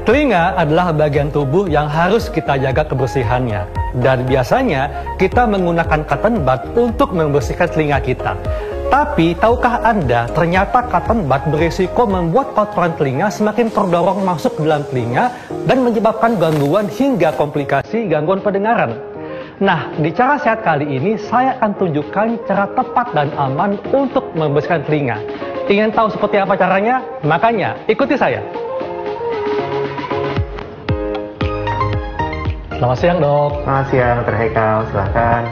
Telinga adalah bagian tubuh yang harus kita jaga kebersihannya. Dan biasanya kita menggunakan cotton bud untuk membersihkan telinga kita. Tapi, tahukah Anda, ternyata cotton bud berisiko membuat kotoran telinga semakin terdorong masuk ke dalam telinga dan menyebabkan gangguan hingga komplikasi gangguan pendengaran. Nah, di cara sehat kali ini, saya akan tunjukkan cara tepat dan aman untuk membersihkan telinga. Ingin tahu seperti apa caranya? Makanya, ikuti saya. Selamat siang, Dok. Selamat siang, Dr. Haikal. Silahkan.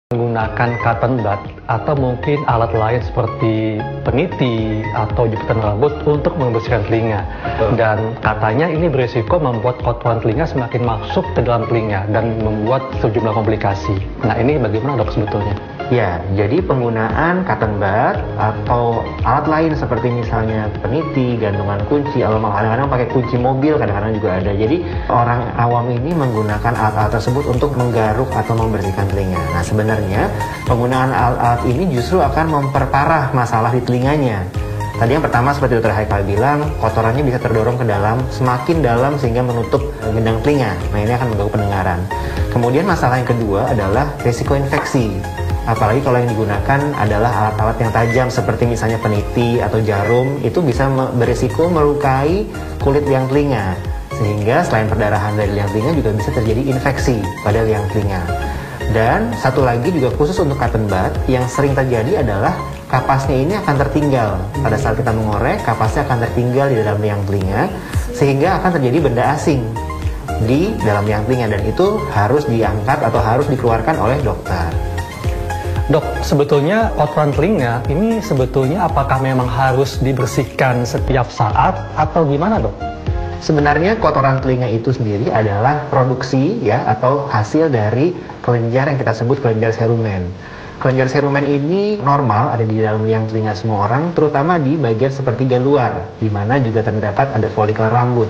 Menggunakan cotton bud atau mungkin alat lain seperti peniti atau jepitan rambut untuk membersihkan telinga. Dan katanya ini berisiko membuat kotoran telinga semakin masuk ke dalam telinga dan membuat sejumlah komplikasi. Nah, ini bagaimana, Dok, sebetulnya? Ya, jadi penggunaan cotton bud atau alat lain seperti misalnya peniti, gantungan kunci, atau kadang-kadang pakai kunci mobil, kadang-kadang juga ada. Jadi orang awam ini menggunakan alat-alat tersebut untuk menggaruk atau membersihkan telinga. Nah, sebenarnya penggunaan alat-alat ini justru akan memperparah masalah di telinganya. Tadi yang pertama seperti Dr. Haikal bilang, kotorannya bisa terdorong ke dalam, semakin dalam sehingga menutup gendang telinga. Nah, ini akan mengganggu pendengaran. Kemudian masalah yang kedua adalah risiko infeksi. Apalagi kalau yang digunakan adalah alat-alat yang tajam seperti misalnya peniti atau jarum, itu bisa berisiko melukai kulit liang telinga. Sehingga selain perdarahan dari liang telinga juga bisa terjadi infeksi pada liang telinga. Dan satu lagi juga khusus untuk cotton bud, yang sering terjadi adalah kapasnya ini akan tertinggal. Pada saat kita mengorek, kapasnya akan tertinggal di dalam liang telinga, sehingga akan terjadi benda asing di dalam liang telinga, dan itu harus diangkat atau harus dikeluarkan oleh dokter. Dok, sebetulnya kotoran telinga ini sebetulnya apakah memang harus dibersihkan setiap saat atau gimana, Dok? Sebenarnya kotoran telinga itu sendiri adalah produksi ya atau hasil dari kelenjar yang kita sebut kelenjar cerumen. Kelenjar cerumen ini normal ada di dalam liang telinga semua orang, terutama di bagian sepertiga luar, di mana juga terdapat ada folikel rambut.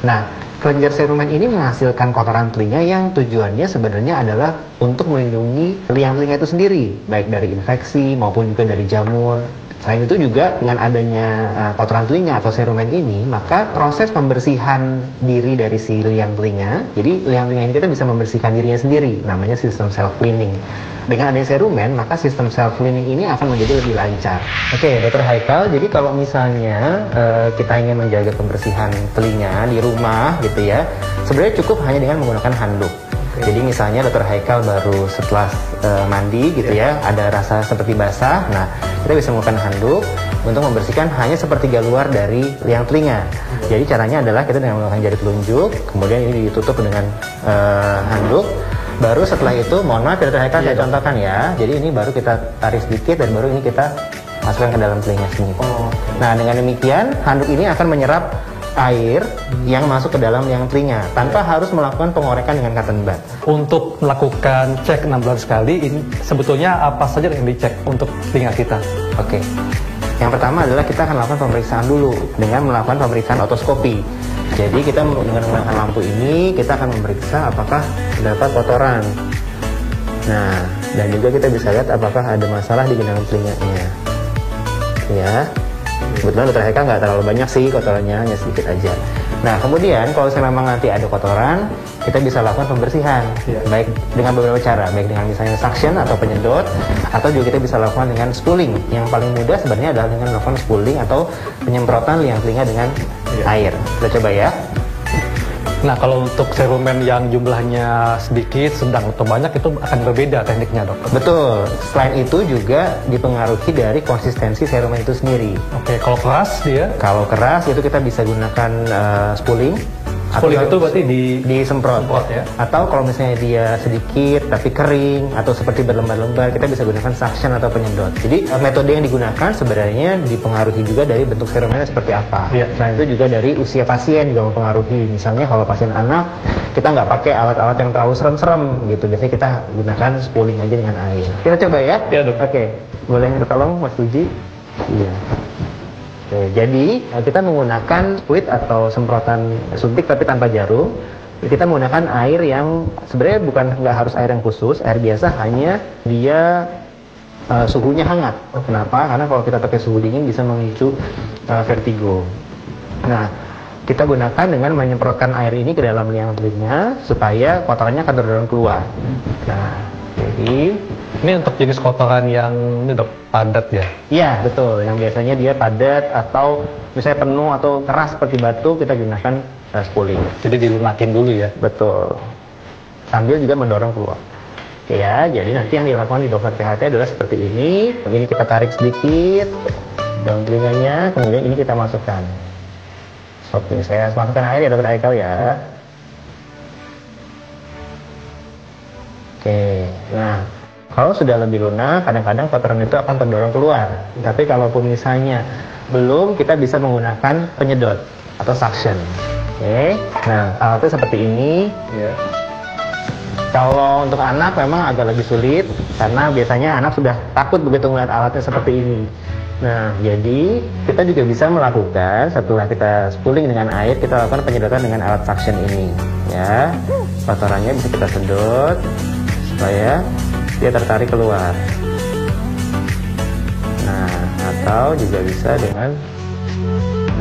Nah, kelenjar cerumen ini menghasilkan kotoran telinga yang tujuannya sebenarnya adalah untuk melindungi liang telinga itu sendiri, baik dari infeksi maupun juga dari jamur. Selain itu juga dengan adanya kotoran telinga atau cerumen ini, maka proses pembersihan diri dari si liang telinga, jadi liang telinga ini kita bisa membersihkan dirinya sendiri, namanya sistem self cleaning. Dengan adanya cerumen, maka sistem self cleaning ini akan menjadi lebih lancar. Oke, Dr. Haikal, jadi kalau misalnya kita ingin menjaga kebersihan telinga di rumah gitu ya, sebenarnya cukup hanya dengan menggunakan handuk. Jadi misalnya Dr. Haikal baru setelah mandi gitu ya, ada rasa seperti basah, nah kita bisa menggunakan handuk untuk membersihkan hanya sepertiga luar dari liang telinga. Jadi caranya adalah kita dengan menggunakan jari telunjuk, kemudian ini ditutup dengan handuk. Baru setelah itu, mohon maaf Dr. Haikal, saya contohkan ya. Jadi ini baru kita tarik sedikit dan baru ini kita masukkan ke dalam telinga sini. Nah, dengan demikian handuk ini akan menyerap air yang masuk ke dalam liang telinga tanpa harus melakukan pengorekan dengan cotton bud. Untuk melakukan cek 6 bulan sekali, ini sebetulnya apa saja yang dicek untuk telinga kita? Oke. Yang pertama adalah kita akan lakukan pemeriksaan dulu dengan melakukan pemeriksaan otoskopi. Jadi kita dengan menggunakan lampu ini kita akan memeriksa apakah terdapat kotoran. Nah, dan juga kita bisa lihat apakah ada masalah di gendang telinganya. Ya. Kebetulan Dr. Haikal nggak terlalu banyak sih kotorannya, hanya sedikit aja. Nah, kemudian kalau memang nanti ada kotoran, kita bisa lakukan pembersihan, baik dengan beberapa cara, baik dengan misalnya suction atau penyedot, atau juga kita bisa lakukan dengan spooling. Yang paling mudah sebenarnya adalah dengan melakukan spooling atau penyemprotan liang telinga dengan air. Kita coba ya. Nah, kalau untuk cerumen yang jumlahnya sedikit, sedang atau banyak itu akan berbeda tekniknya, Dok? Betul. Selain itu juga dipengaruhi dari konsistensi cerumen itu sendiri. Oke, kalau keras dia? Kalau keras itu kita bisa gunakan spooling. Spooling itu berarti disemprot ya? Atau kalau misalnya dia sedikit tapi kering atau seperti berlembar-lembar, kita bisa gunakan suction atau penyedot. Jadi metode yang digunakan sebenarnya dipengaruhi juga dari bentuk cerumennya seperti apa. Nah, itu juga dari usia pasien juga mempengaruhi. Misalnya kalau pasien anak, kita nggak pakai alat-alat yang terlalu serem-serem gitu. Biasanya kita gunakan spooling aja dengan air. Kita coba ya? Iya, Dok. Oke, boleh tolong Mas Puji? Iya. Oke, jadi kita menggunakan fluid atau semprotan suntik tapi tanpa jarum. Kita menggunakan air yang sebenarnya nggak harus air yang khusus, air biasa, hanya dia suhunya hangat. Kenapa? Karena kalau kita pakai suhu dingin bisa memicu vertigo. Nah, kita gunakan dengan menyemprotkan air ini ke dalam liang telinga supaya kotorannya akan terdorong keluar. Nah, jadi ini untuk jenis kotoran yang ini dok, padat ya? Iya, betul. Yang biasanya dia padat atau misalnya penuh atau keras seperti batu, kita gunakan spooling. Jadi dilunakin dulu ya? Betul. Sambil juga mendorong keluar. Ya, jadi nanti yang dilakukan di dokter THT adalah seperti ini. Ini kita tarik sedikit dalam telinganya, kemudian ini kita masukkan. Oke, saya masukkan air ya dokter Aikal ya. Oke, nah kalau sudah lebih lunak, kadang-kadang kotoran itu akan terdorong keluar. Tapi kalaupun misalnya belum, kita bisa menggunakan penyedot atau suction. Oke, nah alatnya seperti ini. Yeah. Kalau untuk anak memang agak lebih sulit karena biasanya anak sudah takut begitu melihat alatnya seperti ini. Nah, jadi kita juga bisa melakukan setelah kita spooling dengan air, kita lakukan penyedotan dengan alat suction ini. Ya, kotorannya bisa kita sedot supaya dia tertarik keluar. Nah, atau juga bisa dengan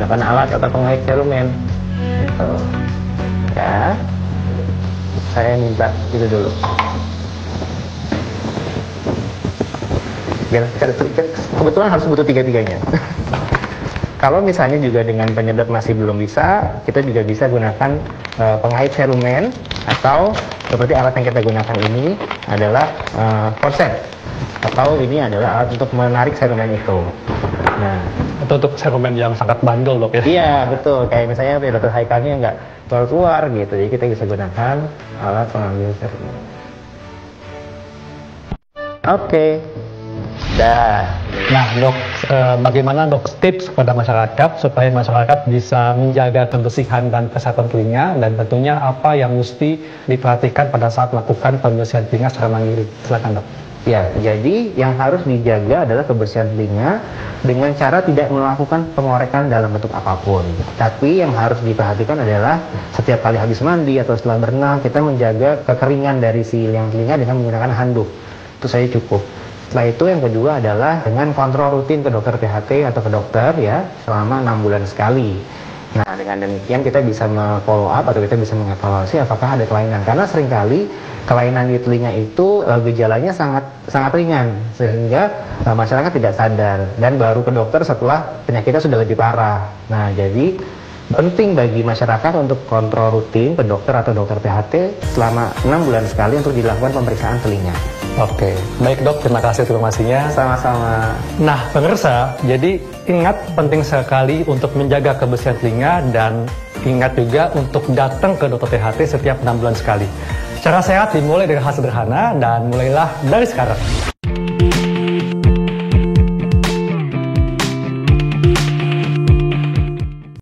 menggunakan alat atau pengait cerumen. Gitu. Ya. Saya minta itu dulu. Kebetulan harus butuh tiga-tiganya. Kalau misalnya juga dengan penyedot masih belum bisa, kita juga bisa gunakan pengait serumen, atau seperti alat yang kita gunakan ini adalah forceps, atau ini adalah alat untuk menarik serumen itu. Nah, itu untuk serumen yang sangat bandel dok ya? Iya betul, kayak misalnya dokter Haikalnya nggak keluar gitu, jadi kita bisa gunakan alat pengambil serumen. Oke. Dah. Nah dok, bagaimana dok tips kepada masyarakat supaya masyarakat bisa menjaga kebersihan dan kesehatan telinga, dan tentunya apa yang mesti diperhatikan pada saat melakukan pembersihan telinga secara mandiri? Silakan dok. Ya, jadi yang harus dijaga adalah kebersihan telinga dengan cara tidak melakukan pengorekan dalam bentuk apapun. Tapi yang harus diperhatikan adalah setiap kali habis mandi atau setelah berenang, kita menjaga kekeringan dari si liang telinga dengan menggunakan handuk. Itu saja cukup. Setelah itu yang kedua adalah dengan kontrol rutin ke dokter THT atau ke dokter ya selama 6 bulan sekali. Nah, dengan demikian kita bisa follow up atau kita bisa mengevaluasi apakah ada kelainan. Karena seringkali kelainan di telinga itu gejalanya sangat ringan sehingga masyarakat tidak sadar dan baru ke dokter setelah penyakitnya sudah lebih parah. Nah, jadi penting bagi masyarakat untuk kontrol rutin ke dokter atau dokter THT selama 6 bulan sekali untuk dilakukan pemeriksaan telinga. Oke, baik dok, terima kasih informasinya. Sama-sama. Nah pemirsa, jadi ingat penting sekali untuk menjaga kebersihan telinga, dan ingat juga untuk datang ke dokter THT setiap 6 bulan sekali. Cara sehat dimulai dari hal sederhana, dan mulailah dari sekarang.